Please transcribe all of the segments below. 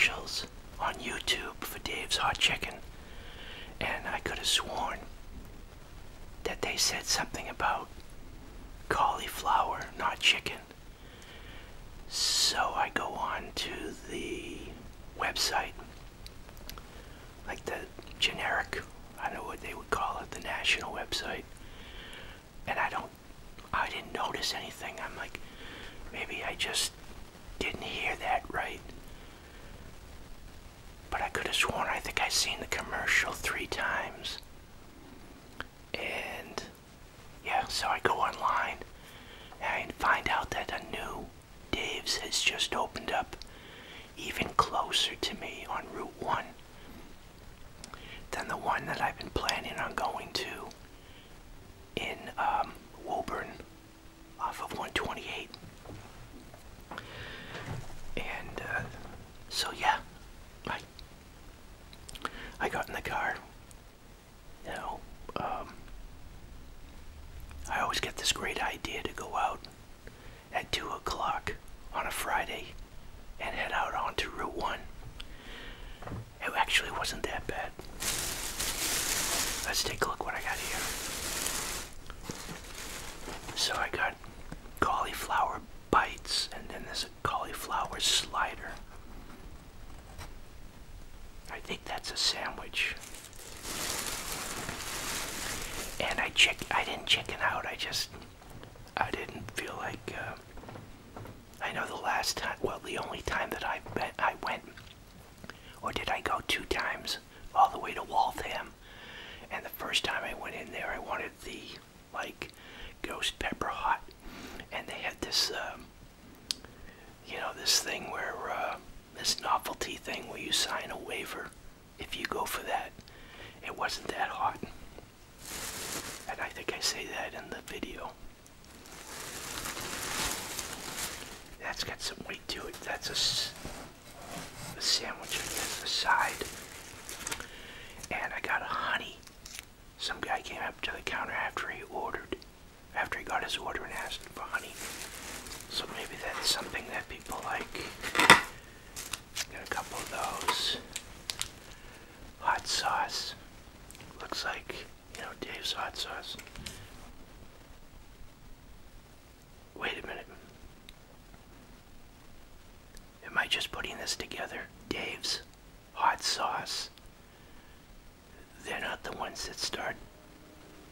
commercials on YouTube for Dave's Hot Chicken, and I could have sworn that they said something about cauliflower, not chicken. So I go on to the website, like the generic, I don't know what they would call it, the national website, and I didn't notice anything. I'm like, maybe I just didn't hear that right. But I could have sworn I think I seen the commercial 3 times. And yeah, so I go online and I find out that a new Dave's has just opened up even closer to me on Route 1 than the one that I've been planning on going to in Woburn off of 128. And so yeah, I got in the car. You know, I always get this great idea to go out at 2 o'clock on a Friday and head out onto Route 1. It actually wasn't that bad. Let's take a look what I got here. So I got cauliflower bites, and then there's a cauliflower slider. I think that's a sandwich. And I didn't chicken out. I didn't feel like, I know the last time, well, the only time that I went, or did I go 2 times, all the way to Waltham. And the first time I went in there, I wanted the, like, ghost pepper hot. And they had this, you know, this thing where, this novelty thing where you sign a waiver if you go for that. It wasn't that hot. And I think I say that in the video. That's got some weight to it. That's a sandwich, I guess, a side. And I got a honey. Some guy came up to the counter after he he got his order and asked for honey. So maybe that's something that people like. Got a couple of those. Hot sauce. Looks like, you know, Dave's hot sauce. Wait a minute. Am I just putting this together? Dave's hot sauce. They're not the ones that start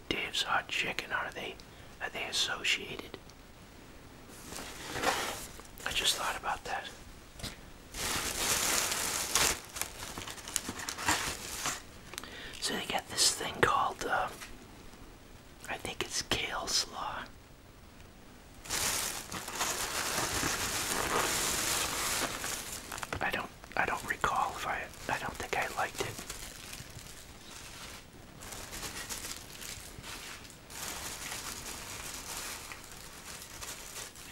Dave's Hot Chicken, are they? Are they associated? I just thought about that. So they got this thing called, I think it's kale slaw. I don't recall if I don't think I liked it.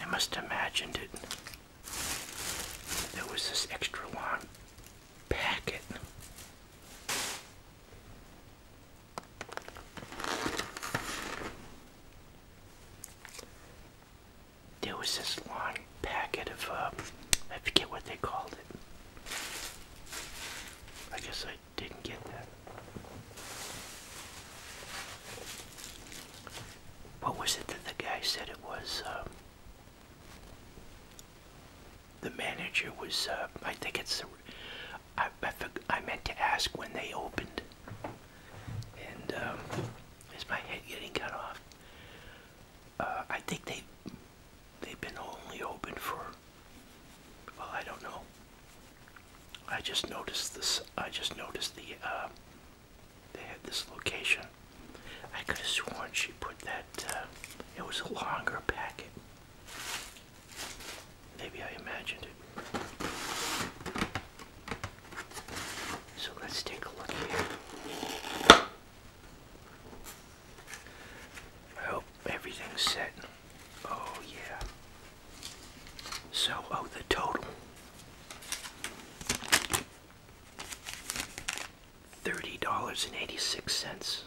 I must have imagined it. There was this extra long packet. There was this long packet of, I forget what they called it. I guess I didn't get that. What was it that the guy said it was? The manager was, I think it's, I meant to ask when they opened. And, is my head getting cut off? I think they've been only open for, well, I don't know. I just noticed this, they had this location. I could have sworn she put that, it was a longer packet. Maybe I imagined it. So let's take a look here. I hope everything's set. Oh yeah. So, oh, the total. $30.86.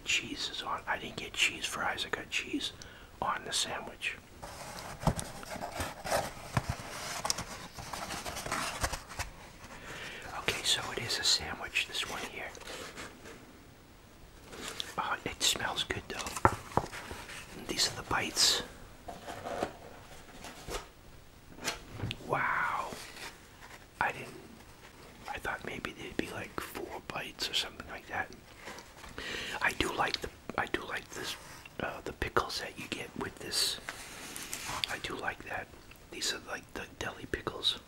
cheese is on. I didn't get cheese fries, I got cheese on the sandwich. Okay, so it is a sandwich, this one here. Oh, it smells good though. These are the bites. Wow. I thought maybe they'd be like 4 bites or something like that. I do like this, the pickles that you get with this. I do like that. These are like the deli pickles.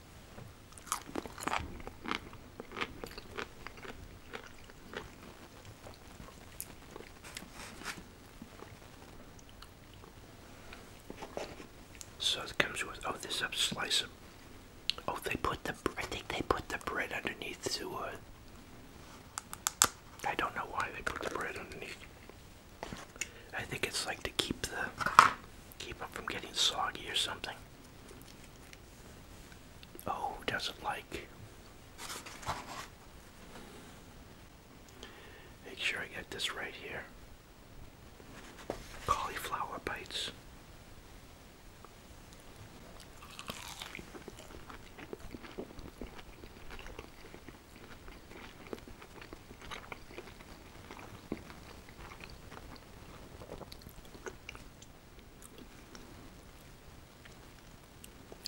So it comes with, oh, this is a slice of, oh, I think they put the bread underneath to, I don't know why they put the bread underneath. I think it's like to keep them from getting soggy or something. Oh, who doesn't like? Make sure I get this right here. Cauliflower bites.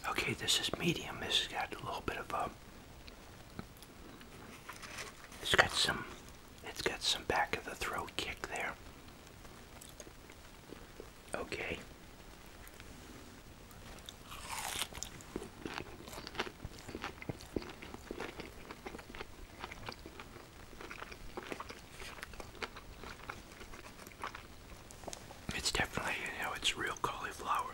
Okay, this is medium. This has got a little bit of a. It's got some back of the throat kick there. Okay. It's definitely, it's real cauliflower.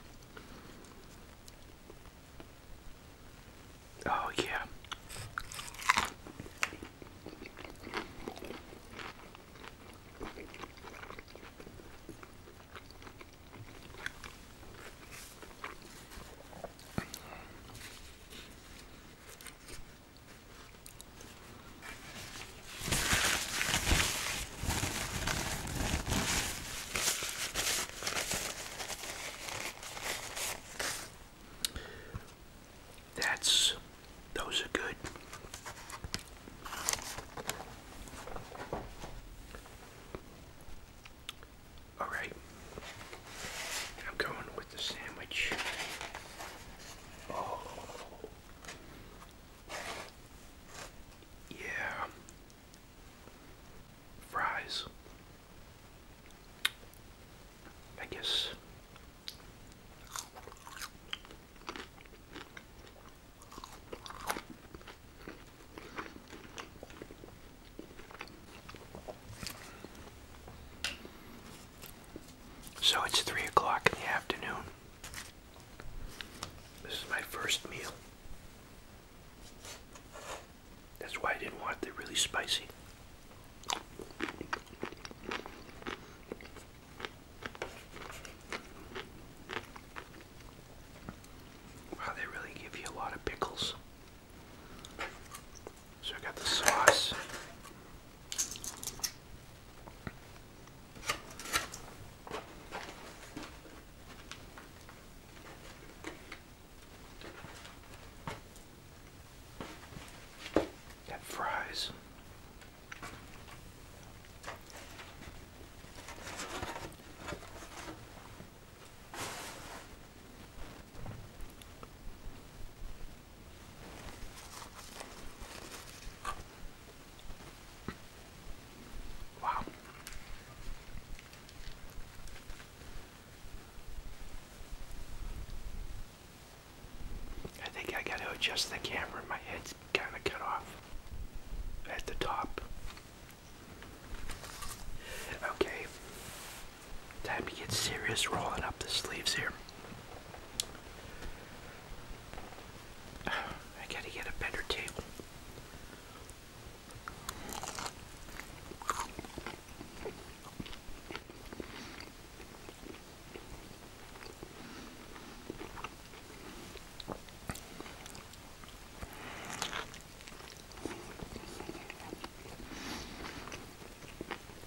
Oh, yeah. Those are good. All right. I'm going with the sandwich. Oh. Yeah. Fries. I guess. So it's 3 o'clock in the afternoon. This is my first meal. That's why I didn't want it really spicy. Wow, they really give you a lot of pickles. So I got the sauce. Got fries. Wow. I think I got to adjust the camera. My head's kind of cut off at the top. Okay. Time to get serious rolling up the sleeves here. I gotta get a better table.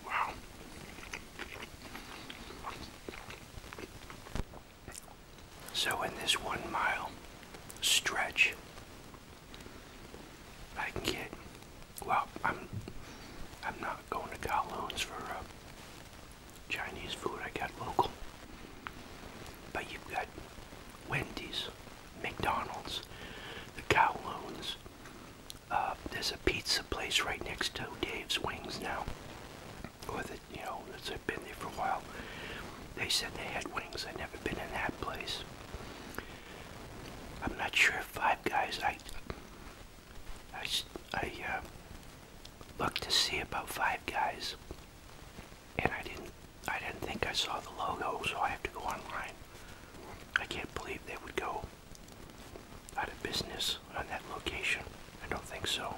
Wow. So in this 1 mile stretch, I can get, well, I'm not going to Kowloon's for Chinese food. I got local. But you've got Wendy's, McDonald's, the Kowloon's. There's a pizza place right next to Dave's Wings now. Or the, it's been there for a while. They said they had wings. I've never been in that place. I'm not sure if Five Guys. I looked to see about Five Guys, and I didn't think I saw the logo, so I have to go online. I can't believe they would go out of business on that location. I don't think so.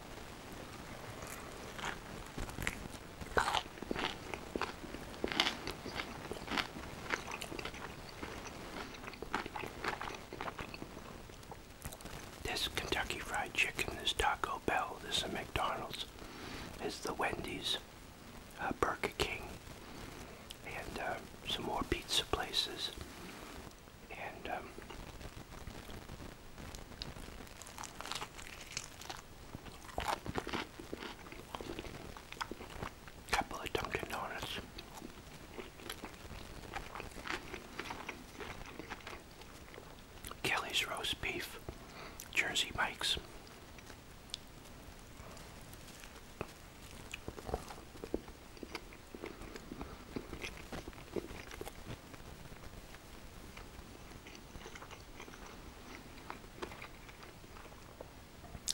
There's Kentucky Fried Chicken, there's Taco Bell, there's a McDonald's, there's the Wendy's, Burger King, and some more pizza places, and a couple of Dunkin' Donuts. Kelly's Roast Beef, Jersey Mike's.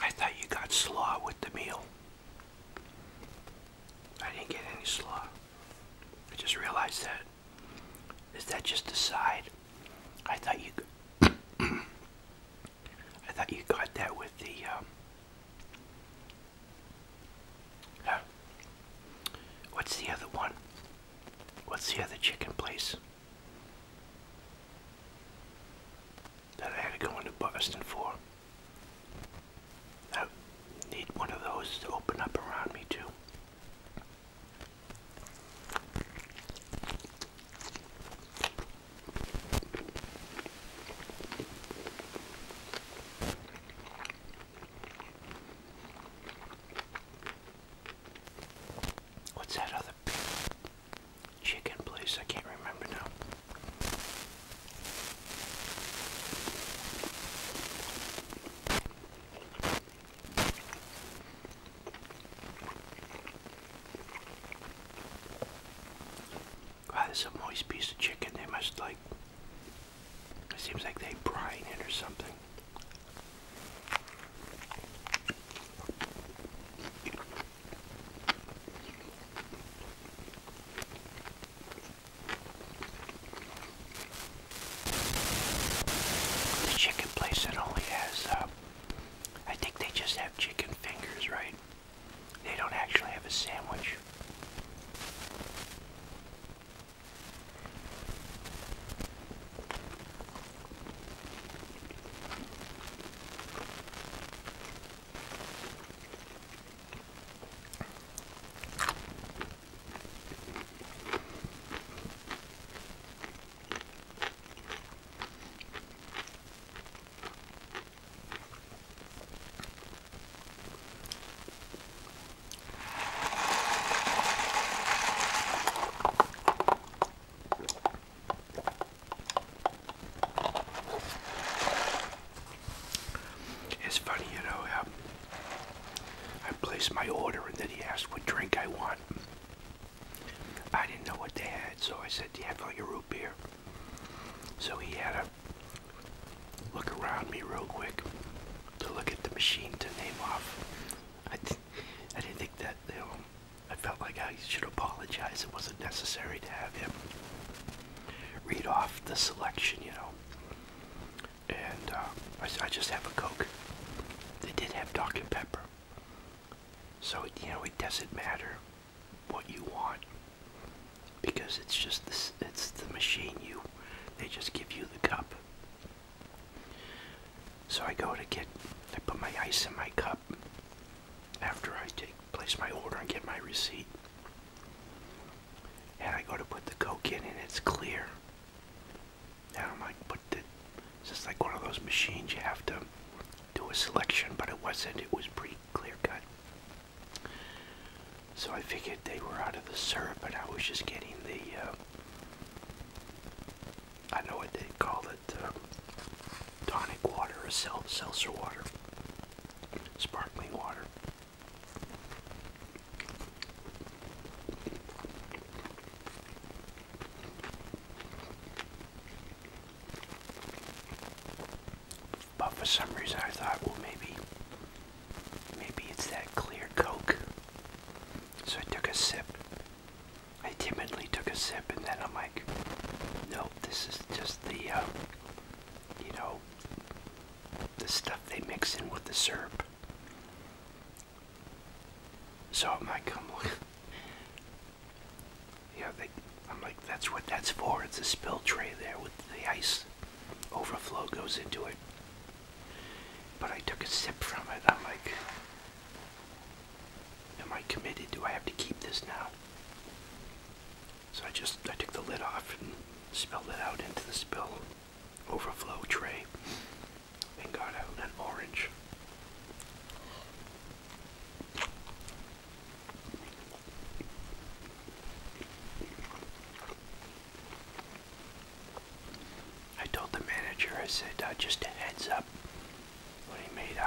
I thought you got slaw with the meal. I didn't get any slaw. I just realized that. Is that just a side? I thought you I thought you got that with the what's the other one? What's the other chicken place that I had to go into Boston for? I need one of those to open up around me too. What's that other chicken place? I can't remember now. Wow, there's a moist piece of chicken. They must like, it seems like they brine it or something. The chicken place that only has, I think they just have chicken fingers, right? They don't actually have a sandwich. It's funny, I placed my order and then he asked what drink I want. I didn't know what they had, so I said, do you have like a root beer? So he had to look around me real quick to look at the machine to name off. I didn't think that, I felt like I should apologize. It wasn't necessary to have him read off the selection, And I just have a Coke. They did have Dr. Pepper. So, it doesn't matter what you want. Because it's just this, it's the machine they just give you the cup. So I put my ice in my cup after I place my order and get my receipt. And I go to put the Coke in and it's clear. And I'm like, just like one of those machines you have to do a selection, but it wasn't. It was pretty clear cut. So I figured they were out of the syrup, and I was just getting the, I know what they call it, tonic water or seltzer water, sparkling water. But for some reason I thought, well, maybe it's that clear Coke. So I took a sip. I timidly took a sip, and then I'm like, no, this is just the, you know, the stuff they mix in with the syrup. So I'm like, yeah, I'm like, that's what that's for. It's a spill tray there with the ice overflow goes into it. But I took a sip from it. I'm like, am I committed? Do I have to keep this now? So I took the lid off and spilled it out into the spill overflow tray and got out an orange. I told the manager, I said, just a heads up. When he made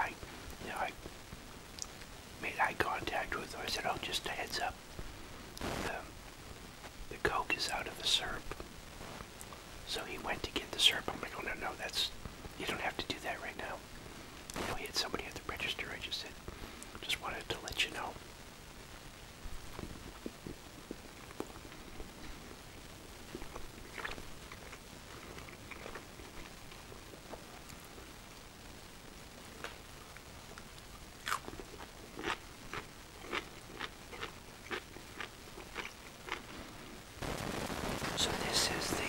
eye contact with him, I said, oh, just a heads up. The Coke is out of the syrup. So he went to get the syrup. I'm like, oh, no, you don't have to do that right now. You know, he had somebody at the register. I just said, just wanted to let you know. So this is the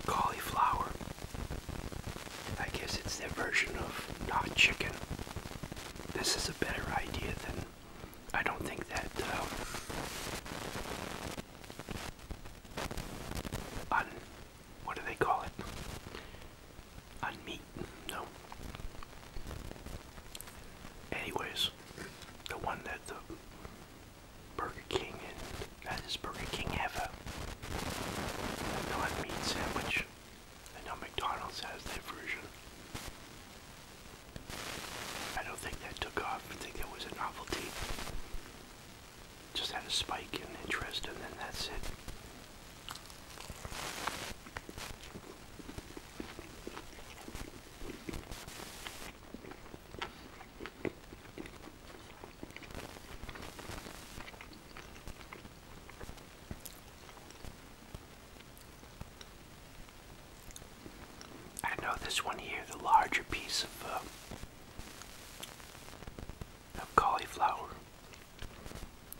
cauliflower. I guess it's their version of not chicken. This is a better idea than, I don't think that what do they call it? Unmeat, no. Anyways, the one that the Burger King and does Burger King have a non-meat sandwich? I know McDonald's has their version. I don't think that took off. I think that was a novelty. Just had a spike in interest, and then that's it. I know this one here, the larger piece of cauliflower.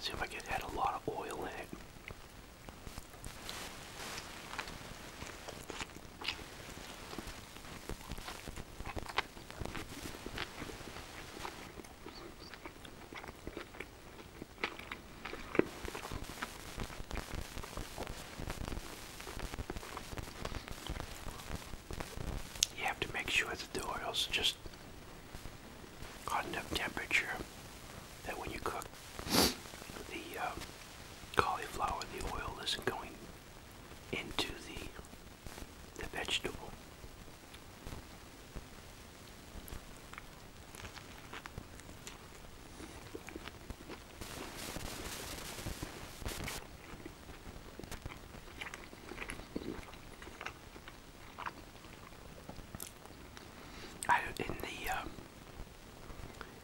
Seemed like it had a lot of oil in it. You have to make sure that the oil's just hot enough temperature that when you cook the cauliflower, the oil isn't going into the vegetable.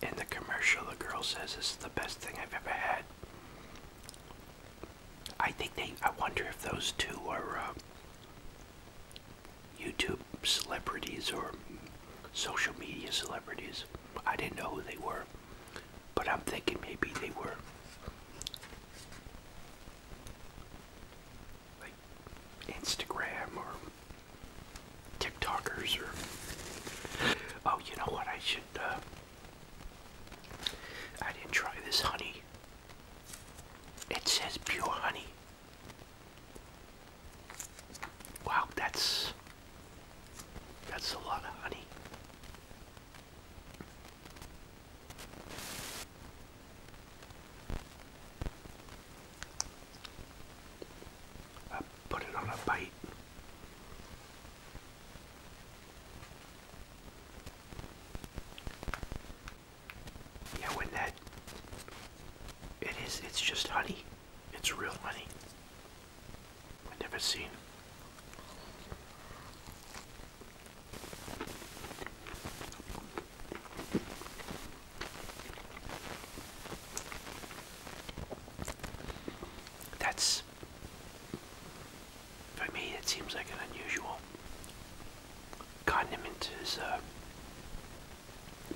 In the commercial, the girl says this is the best thing I've ever had. I wonder if those two are YouTube celebrities or social media celebrities. I didn't know who they were, but I'm thinking maybe they were like Instagram or TikTokers or, oh, you know what, I didn't try this honey. It says pure honey. seen. That's, for me, it seems like an unusual condiment. Is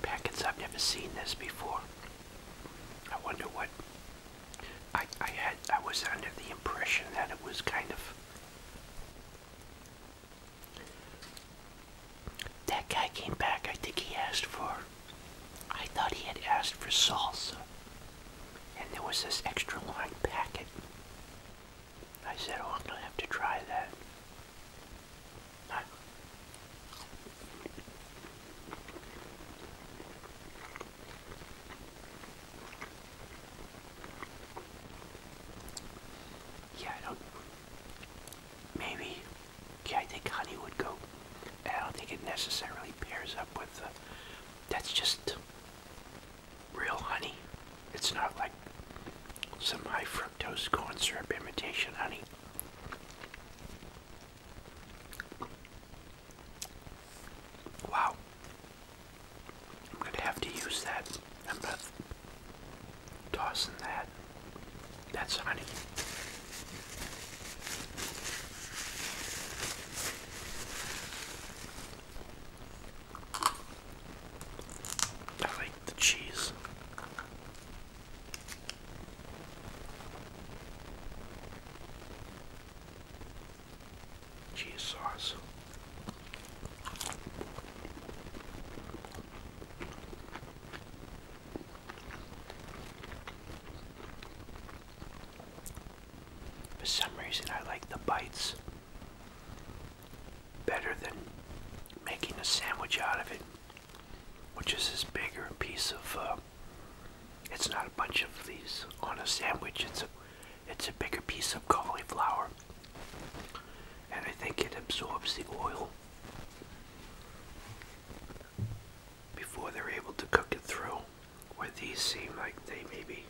packets. I've never seen this before. I wonder what. I was under the impression that it was kind of. That guy came back. I think he asked for. I thought he had asked for salsa, and there was this extra long packet. I said, "Oh, I'm gonna have to try that." Yeah, I don't. Maybe. Yeah, I think honey would go. I don't think it necessarily pairs up with. That's just real honey. It's not like some high fructose corn syrup imitation honey. Wow. I'm gonna have to use that. I'm gonna toss in that. That's honey. I like the cheese. Cheese sauce. For some reason, I like the bites better than making a sandwich out of it, which is this bigger piece of. It's not a bunch of these on a sandwich. It's a bigger piece of cauliflower, and I think it absorbs the oil before they're able to cook it through. Where these seem like they maybe.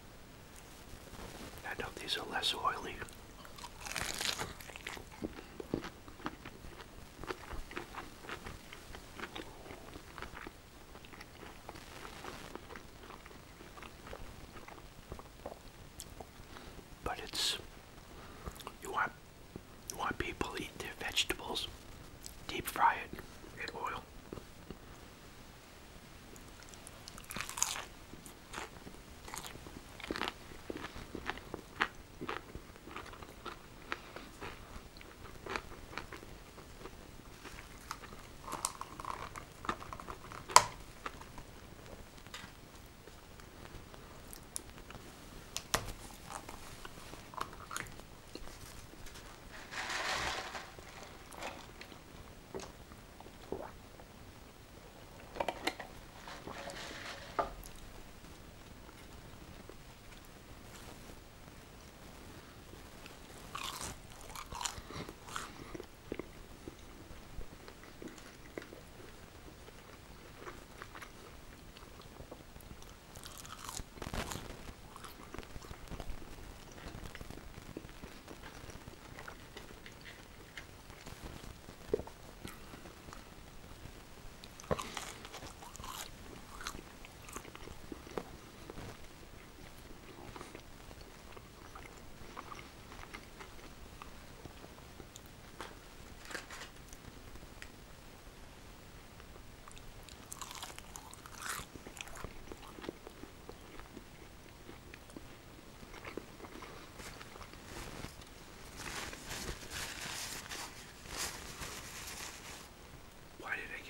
I know these are less oily. But it's you want people to eat their vegetables, deep fry it in oil.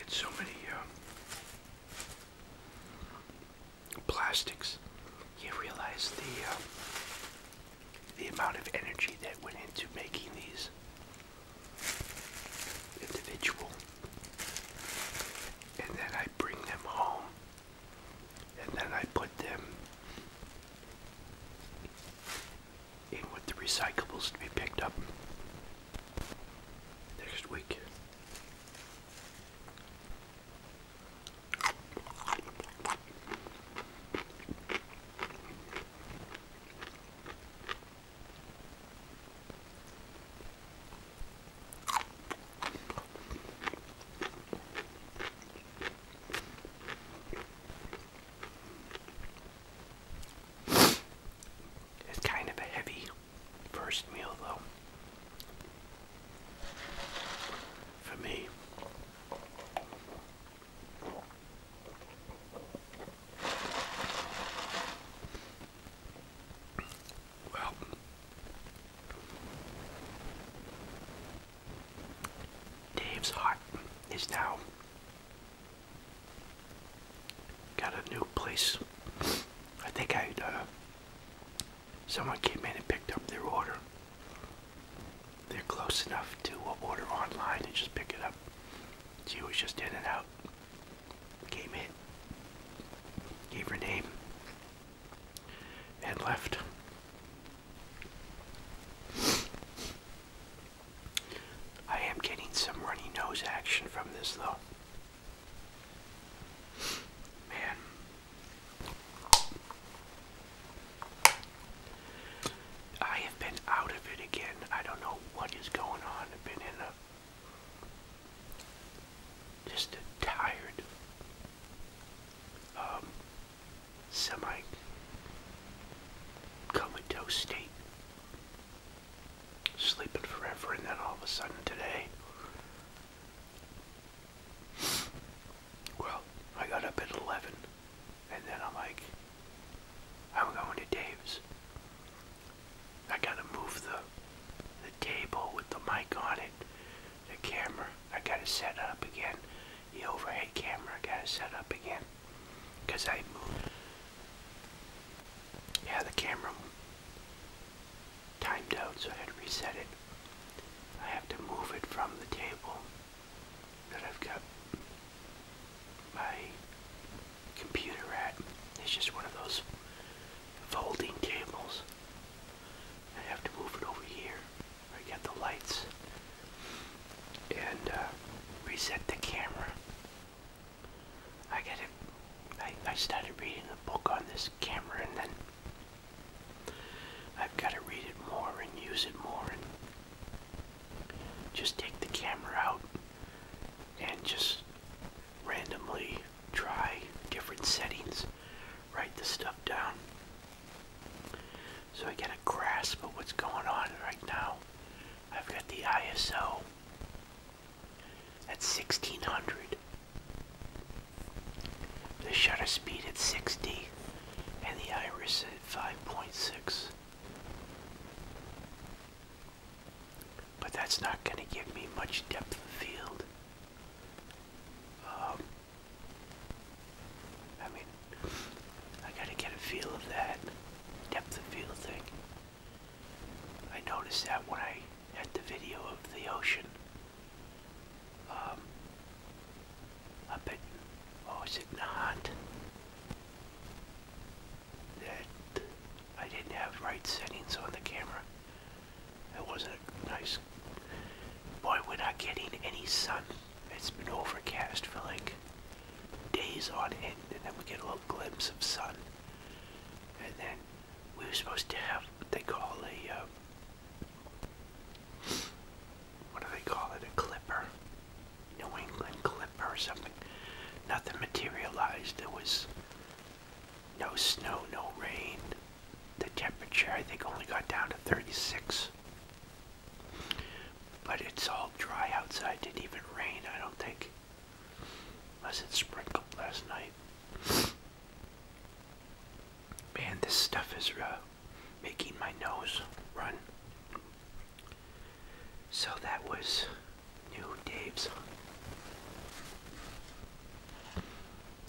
So many plastics. You realize the amount of energy that went into making these individual, and then I bring them home, and then I put them in with the recyclables to be picked up next week. is now got a new place. I think someone came in and picked up their order. They're close enough to order online and just pick it up. She was just in and out. Came in, gave her name, and left. I am getting some runny nose action from this though. Man. I have been out of it again. I don't know what is going on. I've been in just a tired, semi comatose state. Sleeping forever, and then all of a sudden today, well, I got up at 11, and then I'm like, I'm going to Dave's. I gotta move the table with the mic on it, the camera, I gotta set it up again, the overhead camera, I gotta set up again, because I moved, yeah, the camera timed out, so I had to reset it. I have to move it from the table that I've got my computer at. It's just one of those folding tables. I have to move it over here. I got the lights. And reset the camera. I started reading the book on this camera, and then I've got to read it more and use it more and just take the camera out and just randomly try different settings, write the stuff down so I get a grasp of what's going on right now. I've got the ISO at 1600, the shutter speed at 60, and the iris at 5.6. But that's not going to give me much depth of field. I mean, I gotta get a feel of that depth of field thing. I noticed that when I had the video of the ocean. Up at, is it Nahant? That I didn't have right settings on the camera. It wasn't a nice. Boy, we're not getting any sun. It's been overcast for like days on end, and then we get a little glimpse of sun. And then we were supposed to have what they call a, what do they call it? A clipper. New England clipper or something. Nothing materialized. There was no snow, no rain. The temperature, I think, only got down to 36. But it's all dry outside. Didn't even rain, I don't think. Unless it sprinkled last night. Man, this stuff is making my nose run. So that was New Dave's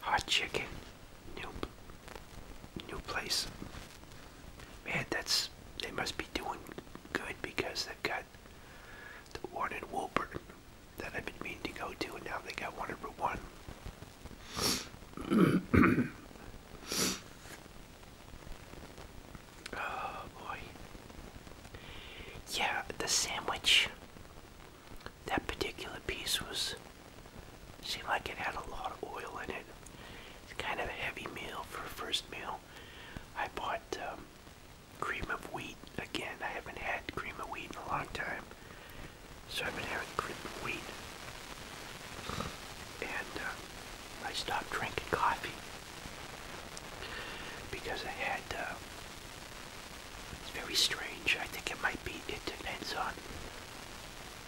hot chicken. New place. Man, they must be doing good because they've got the one in Woburn that I've been meaning to go to, and now they got one in Rouen. Oh boy. Yeah, the sandwich, that particular piece seemed like it had a lot of oil in it. It's kind of a heavy meal for a first meal. I bought cream of wheat. Again, I haven't had cream of wheat in a long time. So I've been having cream of wheat. And I stopped drinking coffee because I had, it's very strange. I think it depends on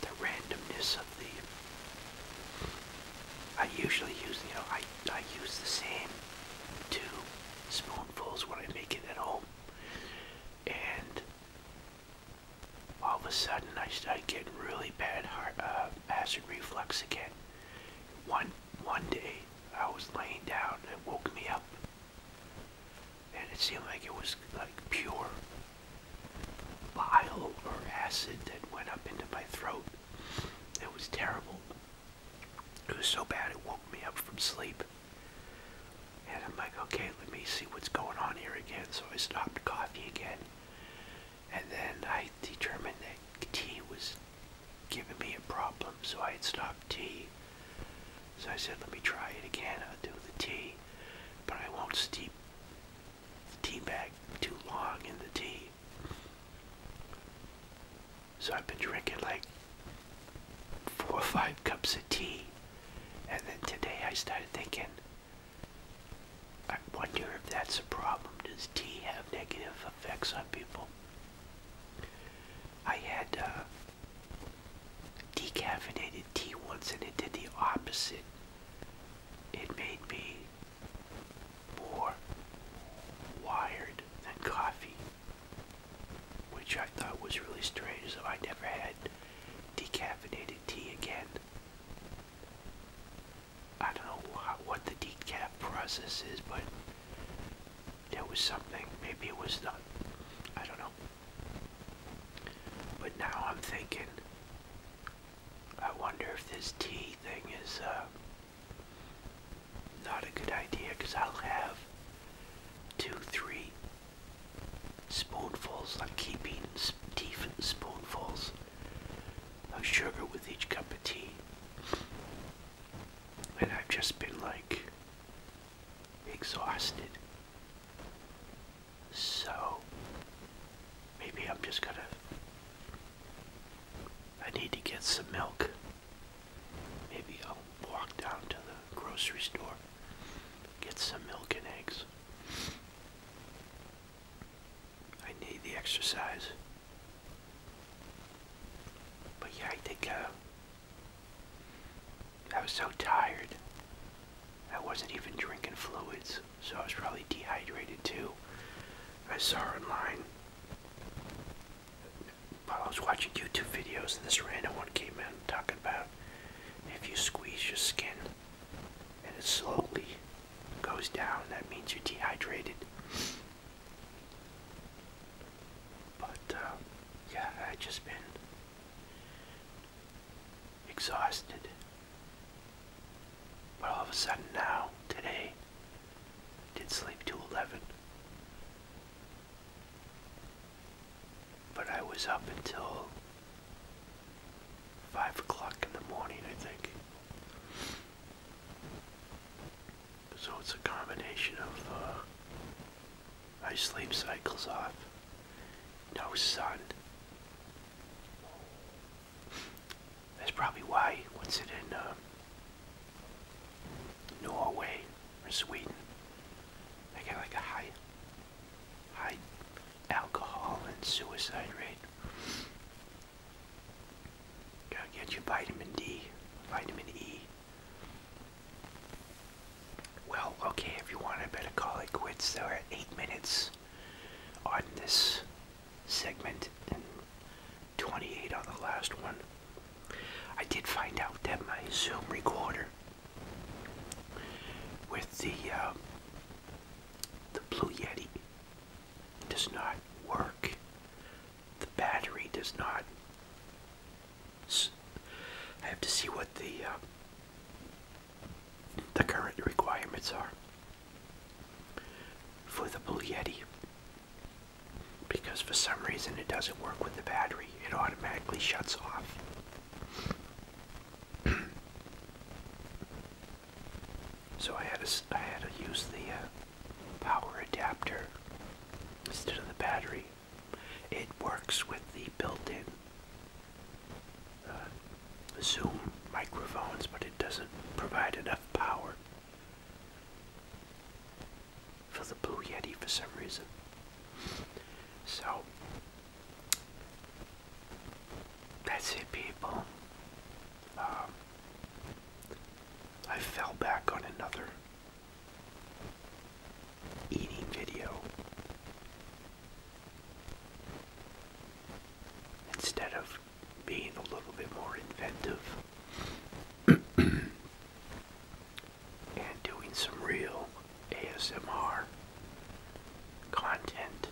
the randomness of the, I usually use, I use the same 2 spoonfuls when I make it at home. And all of a sudden I started getting really bad acid reflux again. it seemed like it was like pure bile or acid that went up into my throat. It was terrible. It was so bad it woke me up from sleep. And I'm like, okay, let me see what's going on here again. So I stopped coffee again. And then I determined that tea was giving me a problem, so I had stopped tea. So I said, let me try it again. I'll do the tea, but I won't steep the tea bag too long in the tea. So I've been drinking like 4 or 5 cups of tea. And then today I started thinking, I wonder if that's a problem. Does tea have negative effects on people? I had decaffeinated tea once and it did the opposite. It made me more wired than coffee, which I thought was really strange, so I never had decaffeinated tea again. I don't know what the decaf process is, but there was something. Maybe it was not. I don't know. But now I'm thinking, I wonder if this tea thing is not a good idea, because I'll have 2, 3 spoonfuls. I'm keeping teaspoonfuls of sugar with each cup of tea. And I've just been like exhausted. So maybe I'm just gonna, I need to get some milk. Maybe I'll walk down to the grocery store, get some milk and eggs. I need the exercise. But yeah, I think I was so tired. I wasn't even drinking fluids, so I was probably dehydrated too. I saw online while I was watching YouTube videos, and this random one came in talking about if you squeeze your skin and it slowly goes down, that means you're dehydrated. But yeah, I just been exhausted. But all of a sudden now, today, did sleep till 11. But I was up until 5 o'clock in the morning, I think. So it's a combination of my sleep cycles off, no sun. That's probably why, what's it in Norway or Sweden, they get like a high alcohol and suicide rate. Gotta get your vitamin D, vitamin E. Well, okay, everyone, I better call it quits. There are 8 minutes on this segment and 28 on the last one. I did find out that my Zoom recorder with the Blue Yeti does not work. The battery does not. I have to see what the current requirements are for the Blue Yeti, because for some reason it doesn't work with the battery. It automatically shuts off. So I had to use the power adapter instead of the battery. It works with the built-in Zoom microphones, but it doesn't provide enough power for the Blue Yeti for some reason. So that's it, people. I fell back on another eating video instead of being a little bit more inventive and doing some real ASMR content.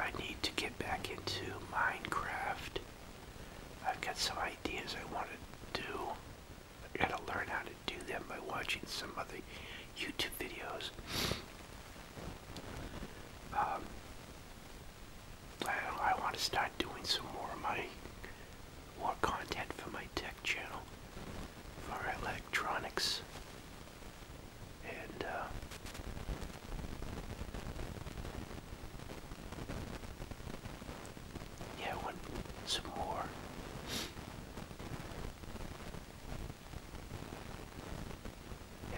I need to get back into Minecraft. I've got some ideas I want to do. I gotta learn how to do them by watching some other YouTube videos. I want to start doing some more content for my tech channel, for electronics, and yeah, I want some more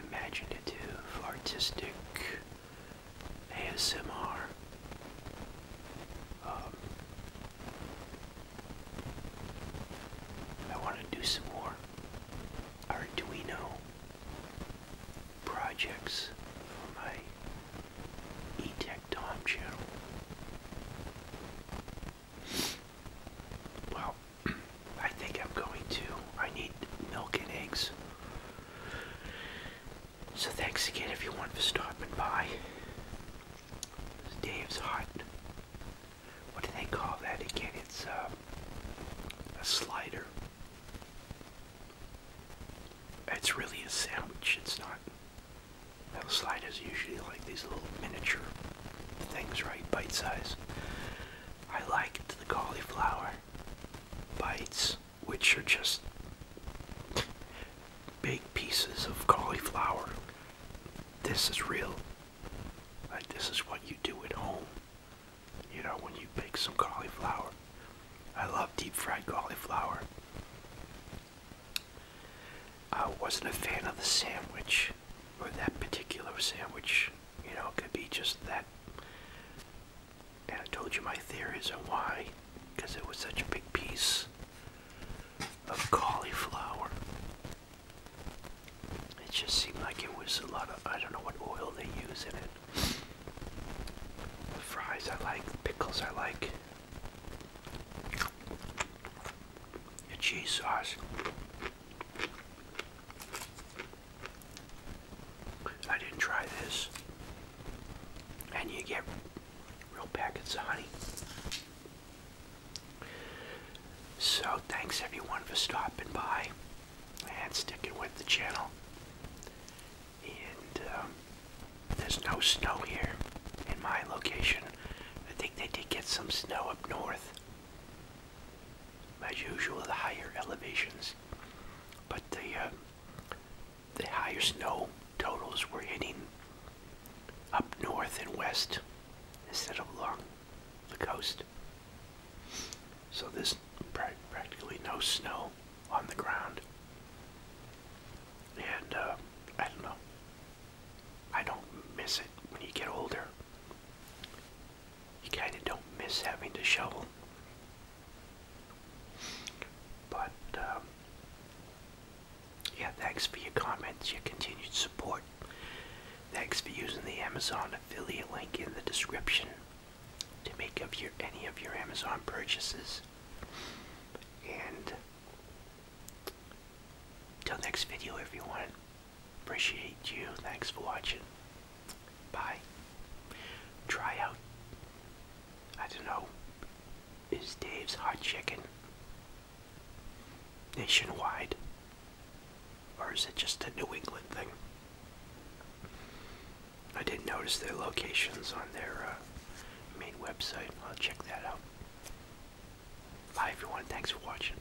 imaginative, artistic ASMR. I want to do some more Arduino projects for my eTech Tom channel. Well, I think I'm going to. I need milk and eggs. So thanks again everyone for stopping by. Dave's Hut. What do they call that again? It's a slider. It's really a sandwich. It's not. Well, sliders usually like these little miniature things, right? Bite size. I liked the cauliflower bites, which are just big pieces of cauliflower. This is real. Like, this is what you do at home. You know, when you bake some cauliflower. I love deep fried cauliflower. I wasn't a fan of the sandwich, or that particular sandwich. You know, it could be just that. And I told you my theories on why. Because it was such a big piece of cauliflower. It just seemed like it was a lot of, I don't know what oil they use in it. The fries I like, the pickles I like. The cheese sauce. I didn't try this. And you get real packets of honey. So thanks everyone for stopping by and sticking with the channel. And there's no snow here in my location. I think they did get some snow up north. As usual, the higher elevations. But the higher snow totals were hitting up north and west instead of along the coast. So there's practically no snow on the ground. And I don't know. I don't miss it when you get older. You kind of don't miss having to shovel. But yeah, thanks for your comments, your continued support. Thanks for using the Amazon affiliate link in the description to make up any of your Amazon purchases. And till next video, everyone. Appreciate you. Thanks for watching. Bye. Try out, I don't know, is Dave's Hot Chicken nationwide? Or is it just a New England thing? I didn't notice their locations on their main website. I'll check that out. Bye everyone, thanks for watching.